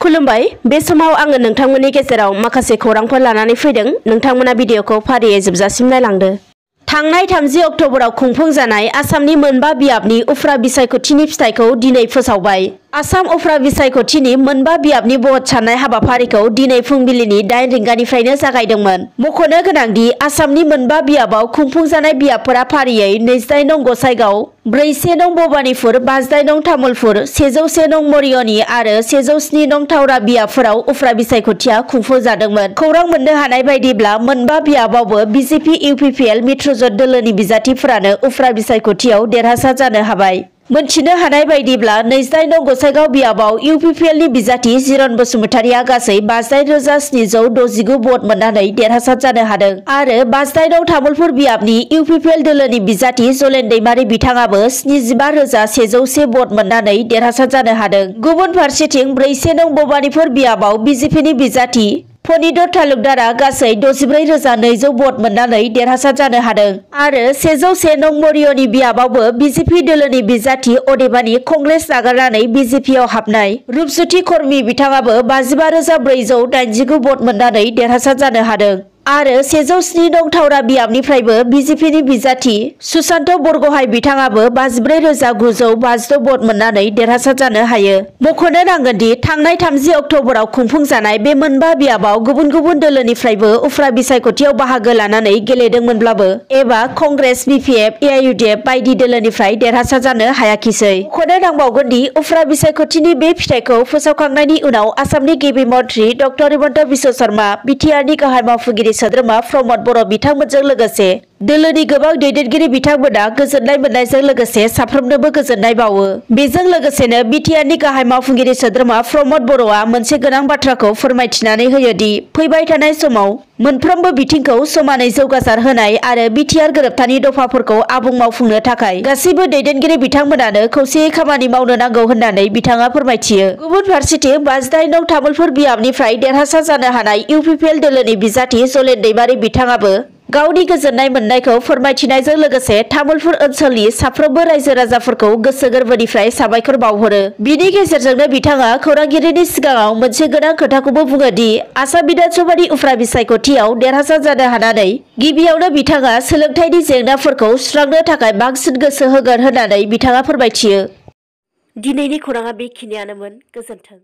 खुलुमबाय बे समाव आङो नोंथांमोननि गेजेराव माखासे खौरांफोर लानानै फैदों। नोंथांमोना भिडिअखौ फारियै जोबजासिम नायलांदो। थांनाय 30 अक्ट'बराव खुंफुंजानाय आसामनि मोनबा बियाबनि उफ्रा बिसायख'थिनि फिथाइखौ दिनै फोसावबाय। आसाम उफ्रा बिसायख'थिनि मोनबा बियाबनि भट साननाय हाबाफारिखौ दिनै फुंबिलिनि 8 रिंगानिफ्रायनो जागायदोंमोन। मख'नो गोनांदि आसामनि मोनबा बियाबाव खुंफुंजानाय बियाबफोरा फारियै 28 नं गसाइगाव, 41 नं भबानिपुर, 59 नं तामुलपुर, 101 नं मरियनी आरो 107 नं थावरा बियाबफोराव उफ्रा बिसायख'थिया खुंफुंजादोंमोन। खौरां मोननो हानाय बायदिब्ला मोनबा बियाबावबो बिजेपि इउपिपिएल मित्रजोट दोलोनि बिजाथिफोरानो उफ्रा बिसायख'थियाव देरहासार जानो हाबाय। मोनथिनो हानाय बायदिब्ला 29 नं गसाइगाव बियाबाव इउपिपिएलनि बिजाथि जिरन बसुमतारिया गासै 52,769 भट मोननानै देरहासार जानो हादों आरो 59 नं तामुलपुर बियाबनि इउपिपिएल दोलोनि बिजाथि जलेन दैमारी बिथाङाबो 75,101 भट मोननानै देरहासार जानो हादों। गुबुन फारसेथिं 41 नं भबानिपुर बियाबाव बिजेपिनि बिजाथि फणिन्द्र तालुकदारआ गासै 64,200 भट मोननानै देरहासार जानो हादों आरो 101 नं मरियनी बियाबावबो बिजेपि दोलोनि बिजाथि अदेबानि कंग्रेस नागारनानै बिजेपिआव हाबनाय रुपज्योति कर्मी बिथाङाबो 55,489 भट मोननानै देरहासार जानो हादों आरो 107 नं थावरा बियाबनिफ्रायबो बिजेपिनि बिजाथि सुशांत बरग'हाइ बिथाङाबो 54,956 भट मोननानै देरहासार जानो हायो। मख'नो नांगोन दि थांनाय 30 अक्ट'बराव खुंफुंजानाय बे मोनबा बियाबाव गुबुन गुबुन दोलोनिफ्रायबो उफ्रा बिसायख'थियाव बाहागो लानानै गेलेदोंमोनब्लाबो एबा कंग्रेस, बिपिएफ, एआइयुडिएफ बायदि दोलोनिफ्राय देरहासार जानो हायाखिसै। मख'नो नांबावगोन दि उफ्रा बिसायख'थिनि बे फिथाइखौ फोसावखांनायनि उनाव आसामनि गिबि मन्थ्रि डक्टर हिमन्त बिश्व शर्मा, बिटिआरनि गाहाय मावफुंगिरि सोद्रोमा प्रमद बर' बिथांमोनजों लोगोसे दोलोनि गोबां दैदेनगिरि बिथांमोना गोजोननाय मोननायजों लोगोसे साफ्रोमनोबो गोजोननाय बावो। बेजों लोगोसेनो बिटिआरनि गाहाय मावफुंगिरि सोद्रोमा प्रमद बर'आ मोनसे गोनां बाथ्राखौ फोरमायथिनानै होयो दि फैबाय थानाय समाव मोनफ्रोमबो बिथिंखौ समानै जौगासार होनाय आरो बिटिआर गोरोबथानि दफाफोरखौ आबुं मावफुंनो थाखाय गासैबो दैदेनगिरि बिथांमोनानो खौसेयै खामानि मावनो नांगौ होननानै बिथाङा फोरमायथियो। गुबुन फारसेथिं 59 नं तामुलपुर बियाबनिफ्राय देरहासार जानो हानाय इउपिपिएल दोलोनि बिजाथि जलेन दैमारी बिथाङाबो गावनि गोजोननाय मोननायखौ फोरमायथिनायजों लोगोसे तामुलपुर ओनसोलनि साफ्रोमबो रायजो राजाफोरखौ गोसो गोरबोनिफ्राय साबायखर बावहरो। बिनि गेजेरजोंनो बिथाङा खौरांगिरिनि सिगाङाव मोनसे गोनां खोथाखौबो बुङो दि आसाम बिधानसभानि उफ्रा बिसायख'थियाव देरहासार जानो हानानै गिबियावनो बिथाङा सोलोंथाइनि जेंनाफोरखौ सुस्रांनो थाखाय बांसिन गोसो होगोन होननानै बिथाङा फोरमायथियो। दिनैनि खौराङा बेखिनियानोमोन। गोजोन्थों।